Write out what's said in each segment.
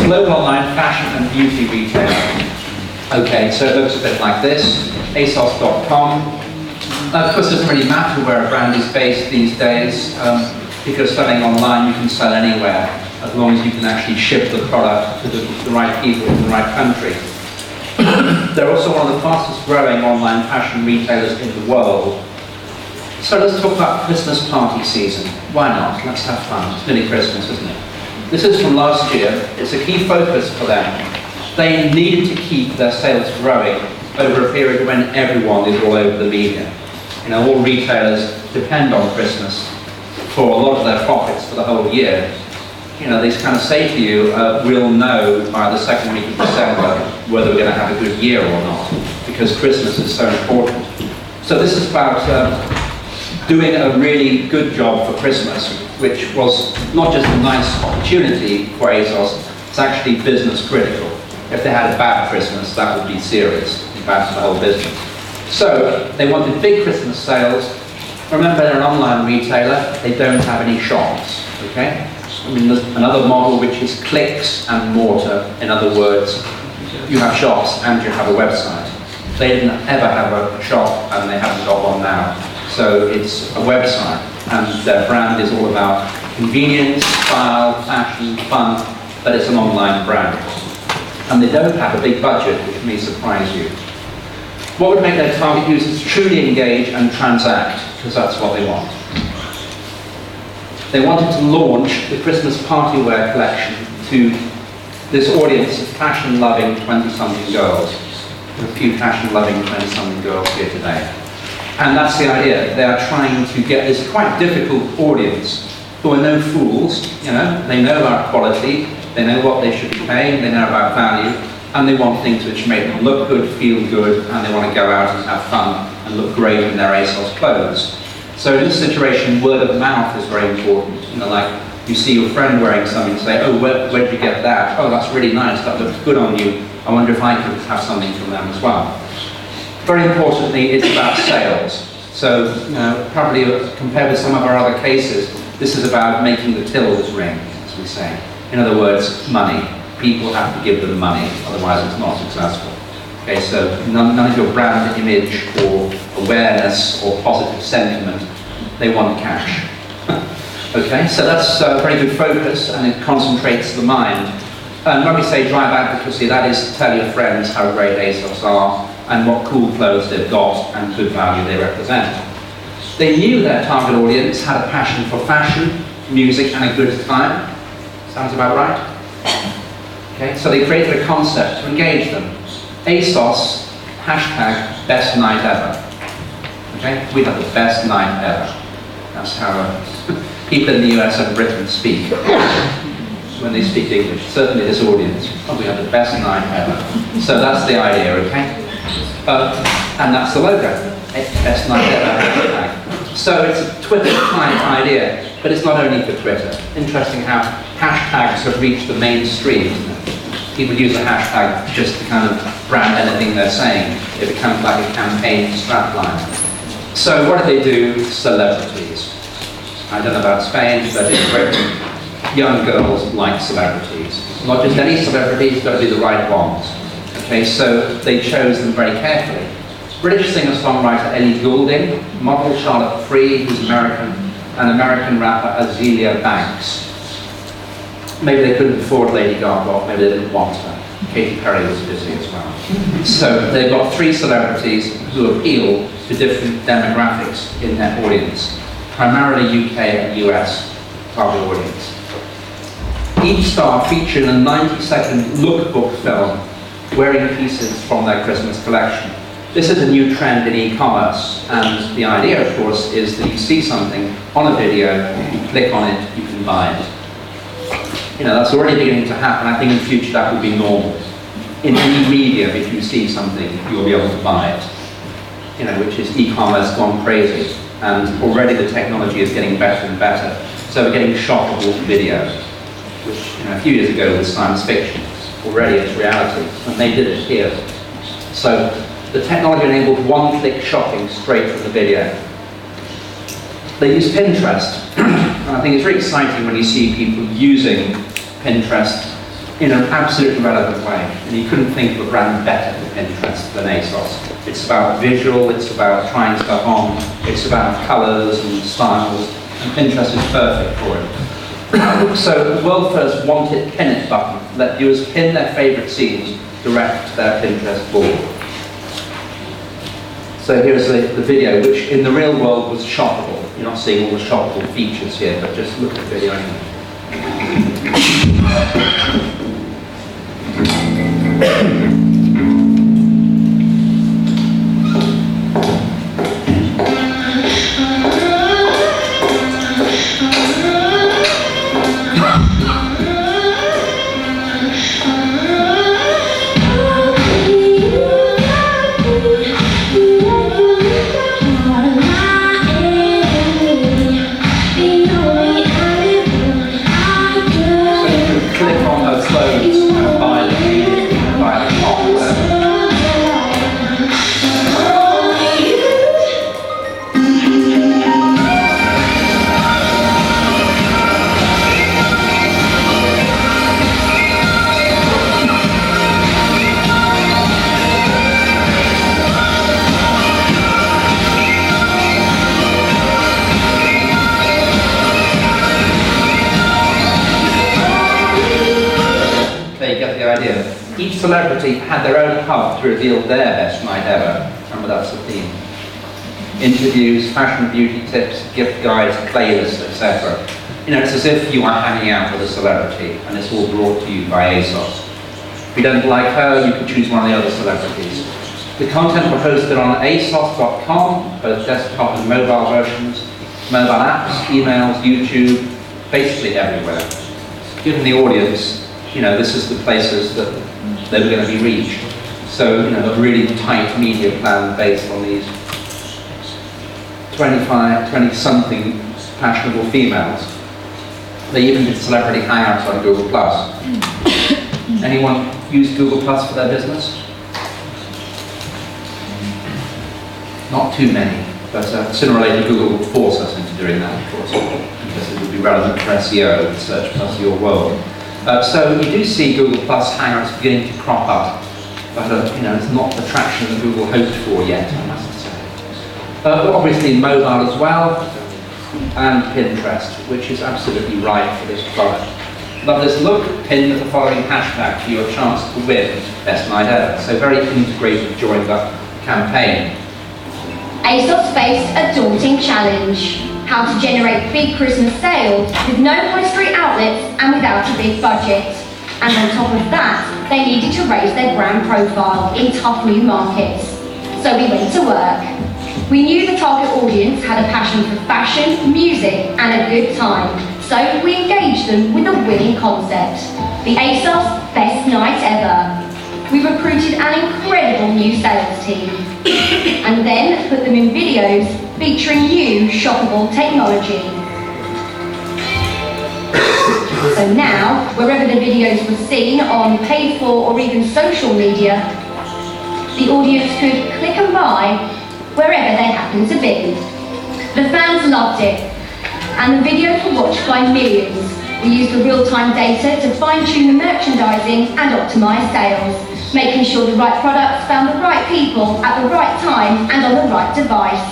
a global online fashion and beauty retailer. Okay, so it looks a bit like this. Asos.com. Now, of course, it doesn't really matter where a brand is based these days. If you're selling online, you can sell anywhere, as long as you can actually ship the product to the right people in the right country. They're also one of the fastest growing online fashion retailers in the world. So let's talk about Christmas party season. Why not? Let's have fun. It's nearly Christmas, isn't it? This is from last year. It's a key focus for them. They needed to keep their sales growing over a period when everyone is all over the media. You know, all retailers depend on Christmas for a lot of their profits for the whole year. You know, they kind of say to you, we'll know by the second week of December whether we're going to have a good year or not, because Christmas is so important. So this is about doing a really good job for Christmas, which was not just a nice opportunity for Asos, it's actually business critical. If they had a bad Christmas, that would be serious, bad for the whole business. So they wanted big Christmas sales. Remember, they're an online retailer, they don't have any shops, okay? I mean, there's another model which is clicks and mortar. In other words, you have shops and you have a website. They didn't ever have a shop and they haven't got one now. So it's a website, and their brand is all about convenience, style, fashion, fun, but it's an online brand. And they don't have a big budget, which may surprise you. What would make their target users truly engage and transact? Because that's what they want. They wanted to launch the Christmas party wear collection to this audience of fashion-loving 20-something girls. There are a few fashion-loving 20-something girls here today. And that's the idea. They are trying to get this quite difficult audience who are no fools, you know, they know about quality, they know what they should be paying, they know about value, and they want things which make them look good, feel good, and they want to go out and have fun and look great in their Asos clothes. So in this situation, word of mouth is very important. You know, like you see your friend wearing something, say, oh, where'd you get that? Oh, that's really nice, that looks good on you. I wonder if I could have something from them as well. Very importantly, it's about sales. So, you know, probably compared with some of our other cases, this is about making the tills ring, as we say. In other words, money. People have to give them money, otherwise it's not successful. Okay, so none of your brand image or awareness or positive sentiment, they want cash. Okay, so that's a very good focus, and it concentrates the mind. And when we say drive advocacy, that is to tell your friends how great Asos are and what cool clothes they've got and good value they represent. They knew their target audience had a passion for fashion, music, and a good time. Sounds about right? Okay, so they created a concept to engage them. Asos, hashtag best night ever. Okay, we have the best night ever. That's how people in the US and Britain speak when they speak English. Certainly this audience. Oh, we have the best night ever. So that's the idea, okay? And that's the logo. Best night ever. So it's a Twitter-type idea, but it's not only for Twitter. Interesting how hashtags have reached the mainstream, isn't it? People use a hashtag just to kind of brand anything they're saying. It becomes like a campaign strapline. So what do they do? Celebrities. I don't know about Spain, but in Britain, young girls like celebrities. Not just any celebrities, got to be the right ones. Okay, so they chose them very carefully. British singer-songwriter Ellie Goulding, model Charlotte Free, who's American, and American rapper Azealia Banks. Maybe they couldn't afford Lady Gaga, maybe they didn't want her. Katy Perry was busy as well. So they've got three celebrities who appeal to different demographics in their audience, primarily UK and US target audience. Each star featured in a 90-second lookbook film wearing pieces from their Christmas collection. This is a new trend in e-commerce, and the idea, of course, is that you see something on a video, you click on it, you can buy it. You know, that's already beginning to happen. I think in the future that will be normal. In any medium, if you see something, you'll be able to buy it. You know, which is e-commerce gone crazy. And already the technology is getting better and better. So we're getting shoppable video, which, you know, a few years ago was science fiction. Already it's reality, and they did it here. So the technology enabled one-click shopping straight from the video. They use Pinterest, and I think it's very exciting when you see people using Pinterest in an absolutely relevant way. And you couldn't think of a brand better for Pinterest than Asos. It's about visual, it's about trying stuff on, it's about colours and styles, and Pinterest is perfect for it. So the world first Want It, Pin It button let viewers pin their favourite scenes direct to their Pinterest board. So here's the video, which in the real world was shoppable. You're not seeing all the shoppable features here, but just look at the video anyway. Each celebrity had their own hub to reveal their best night ever. Remember, that's the theme. Interviews, fashion beauty tips, gift guides, playlists, etc. You know, it's as if you are hanging out with a celebrity, and it's all brought to you by Asos. If you don't like her, you can choose one of the other celebrities. The content was hosted on asos.com, both desktop and mobile versions, mobile apps, emails, YouTube, basically everywhere. Given the audience, you know, this is the places that they were going to be reached. So, you know, a really tight media plan based on these 20-something fashionable females. They even did celebrity hangouts on Google+. Anyone use Google+ for their business? Not too many, but sooner or later Google will force us into doing that, of course, because it would be relevant for SEO, search plus your world. So you do see Google+ Hangouts beginning to crop up, but you know, it's not the traction that Google hoped for yet, I must say. Obviously mobile as well, and Pinterest, which is absolutely right for this product. Love this look, pin the following hashtag for your chance to win Best Night Ever. So very integrated, joined up campaign. Asos faced a daunting challenge. How to generate big Christmas sales with no high street outlets and without a big budget. And on top of that, they needed to raise their brand profile in tough new markets. So we went to work. We knew the target audience had a passion for fashion, music and a good time. So we engaged them with a winning concept, the Asos Best Night Ever. We recruited an incredible new sales team and then put them in videos featuring new shoppable technology. So now, wherever the videos were seen on paid for or even social media, the audience could click and buy wherever they happened to be. The fans loved it, and the videos were watched by millions. We used the real-time data to fine-tune the merchandising and optimise sales, making sure the right products found the right people at the right time and on the right device.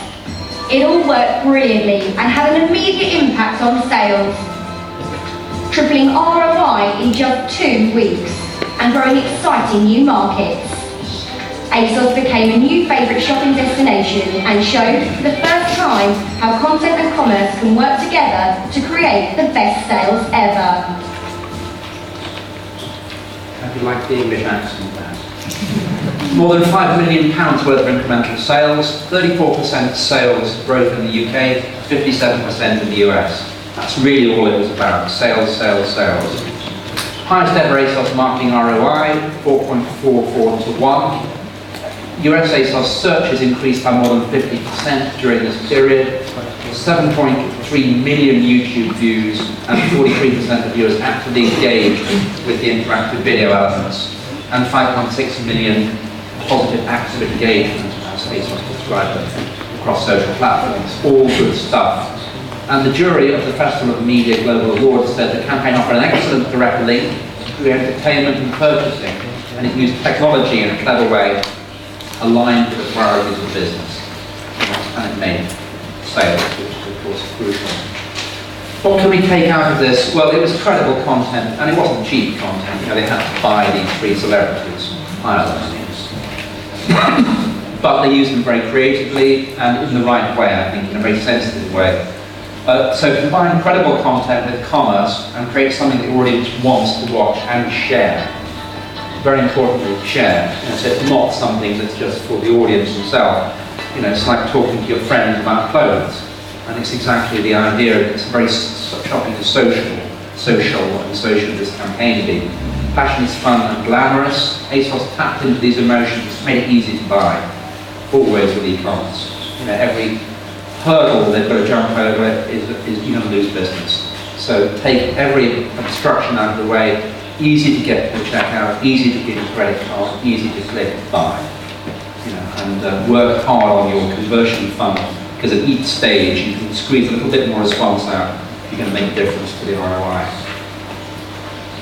It all worked brilliantly and had an immediate impact on sales, tripling ROI in just 2 weeks and growing exciting new markets. Asos became a new favourite shopping destination and showed for the first time how content and commerce can work together to create the best sales ever. How do you like the English accent there? More than £5 million worth of incremental sales, 34% sales growth in the UK, 57% in the US. That's really all it was about, sales, sales, sales. Highest ever Asos marketing ROI, 4.44 to 1. US Asos searches increased by more than 50% during this period, 7.3 million YouTube views, and 43% of viewers actively engaged with the interactive video elements, and 5.6 million positive active engagement, as Asos described it, across social platforms. All good stuff. And the jury of the Festival of Media Global Awards said the campaign offered an excellent direct link through entertainment and purchasing, and it used technology in a clever way, aligned with the priorities of business. And it made sales, which is of course crucial. What can we take out of this? Well, it was credible content, and it wasn't cheap content. You know, they had to buy these 3 celebrities, hire them. But they used them very creatively and in the right way, I think, in a very sensitive way. So combine credible content with commerce and create something the audience wants to watch and share. Very importantly, share. You know, so it's not something that's just for the audience themselves. You know, it's like talking to your friends about clothes. And it's exactly the idea. It's very shopping is social and social this campaign to be. Fashion is fun and glamorous. Asos tapped into these emotions, made it easy to buy. Always with e-commerce. You know, every hurdle they've got to jump over is you're going to lose business. So take every obstruction out of the way. Easy to get to the checkout, easy to get a credit card, easy to click buy. You know, and work hard on your conversion funnel, because at each stage you can squeeze a little bit more response out. You're going to make a difference to the ROI.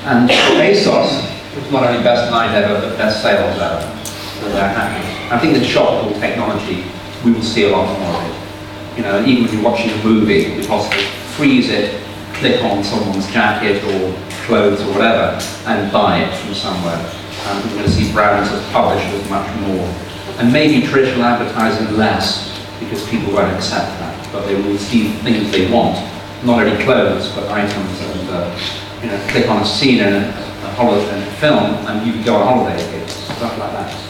And for Asos, it's not only best night ever, but best sales ever. So they're happy. I think that shoppable technology, we will see a lot more of it. You know, and even when you're watching a movie, you possibly freeze it, click on someone's jacket or clothes or whatever, and buy it from somewhere. And we're going to see brands as publishers much more. And maybe traditional advertising less, because people won't accept that. But they will see things they want, not only clothes, but items. And you know, click on a scene in a holiday in a film, and you can go on holiday with stuff like that.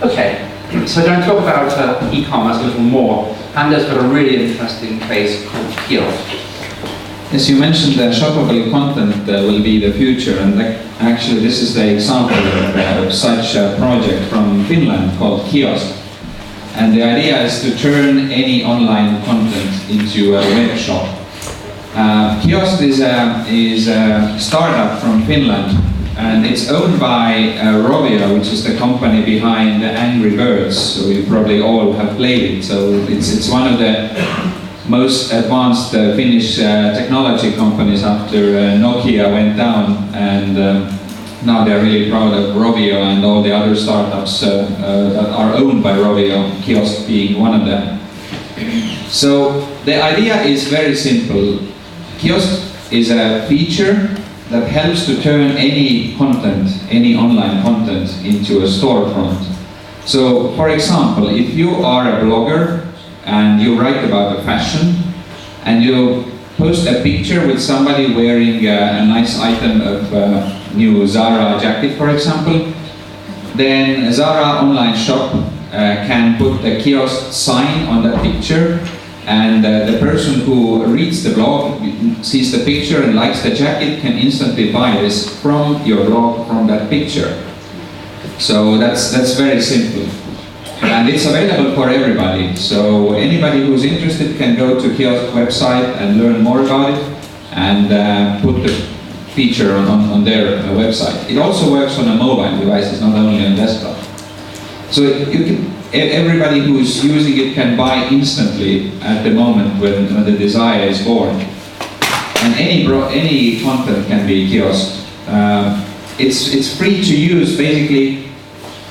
Okay, so going to talk about e-commerce a little more. Anders got a really interesting case called Kiosked. As you mentioned, shoppable content will be the future, and actually this is the example of such a project from Finland called Kiosked. And the idea is to turn any online content into a web shop. Kiosked is a startup from Finland, and it's owned by Rovio, which is the company behind Angry Birds. So you probably all have played it. So it's one of the most advanced Finnish technology companies after Nokia went down, and now they're really proud of Rovio and all the other startups that are owned by Rovio, Kiosked being one of them. So the idea is very simple. Kiosked is a feature that helps to turn any content, any online content, into a storefront. So, for example, if you are a blogger and you write about a fashion and you post a picture with somebody wearing a nice item of new Zara jacket, for example, then Zara online shop can put a Kiosked sign on that picture, and the person who reads the blog, sees the picture and likes the jacket, can instantly buy this from your blog, from that picture. So that's very simple. And it's available for everybody. So anybody who's interested can go to Kiosked website and learn more about it, and put the feature on their website. It also works on a mobile device, it's not only on desktop. So everybody who's using it can buy instantly at the moment when the desire is born. And any content can be Kiosked. It's free to use. Basically,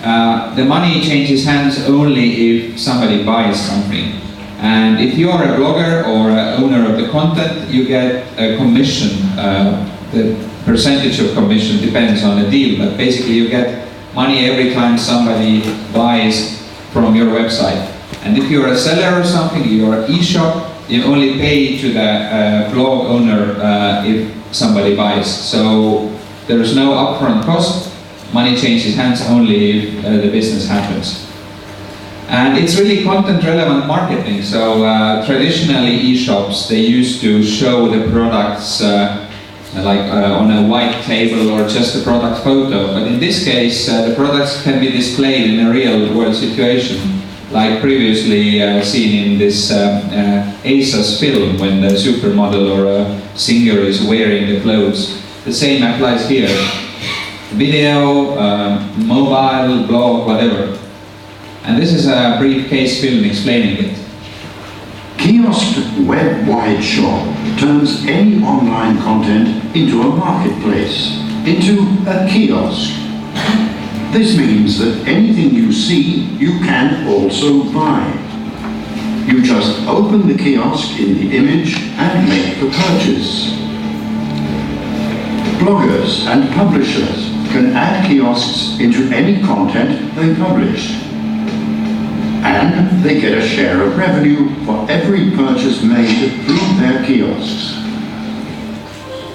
the money changes hands only if somebody buys something. And if you are a blogger or an owner of the content, you get a commission. The percentage of commission depends on the deal, but basically you get money every time somebody buys from your website. And if you're a seller or something, you're an e-shop, you only pay to the blog owner if somebody buys. So there's no upfront cost. Money changes hands only if the business happens. And it's really content relevant marketing. So traditionally e-shops, they used to show the products on a white table or just a product photo. But in this case, the products can be displayed in a real world situation, like previously seen in this Asos film when the supermodel or a singer is wearing the clothes. The same applies here. Video, mobile, blog, whatever. And this is a brief case film explaining it. Kiosked web-wide shop turns any online content into a marketplace. into a kiosk. This means that anything you see, you can also buy. You just open the kiosk in the image and make the purchase. Bloggers and publishers can add kiosks into any content they publish. And they get a share of revenue for every purchase made through their kiosks.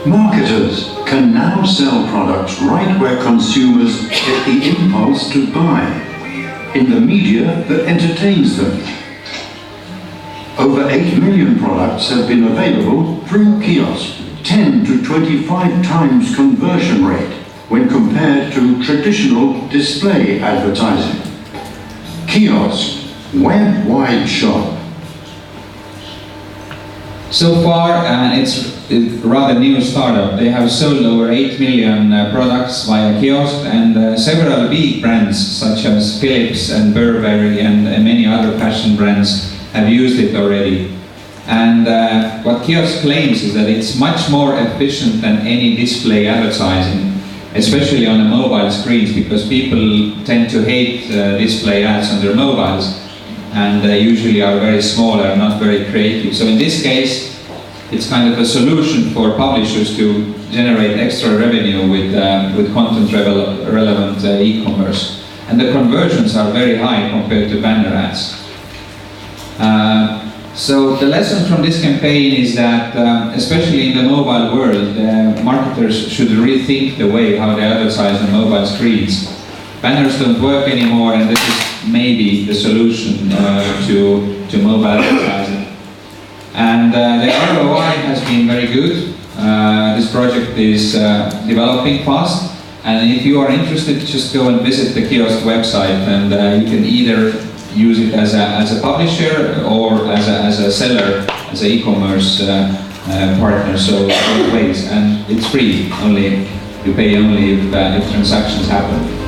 Marketers can now sell products right where consumers get the impulse to buy, in the media that entertains them. Over 8 million products have been available through kiosk, 10 to 25 times conversion rate when compared to traditional display advertising. Kiosk, web-wide shop. So far, it's a rather new startup. They have sold over 8 million products via kiosk, and several big brands such as Philips and Burberry and many other fashion brands have used it already. And what kiosk claims is that it's much more efficient than any display advertising, especially on the mobile screens, because people tend to hate display ads on their mobiles, and they usually are very small and not very creative. So in this case, it's kind of a solution for publishers to generate extra revenue with content relevant e-commerce. And the conversions are very high compared to banner ads. So the lesson from this campaign is that, especially in the mobile world, marketers should rethink the way how they advertise on mobile screens. Banners don't work anymore, and this is maybe the solution to mobile advertising. And the ROI has been very good. This project is developing fast, and if you are interested, just go and visit the Kiosk website, and you can either use it as a publisher or as a seller, as an e-commerce partner, so both ways. And it's free, you pay only if transactions happen.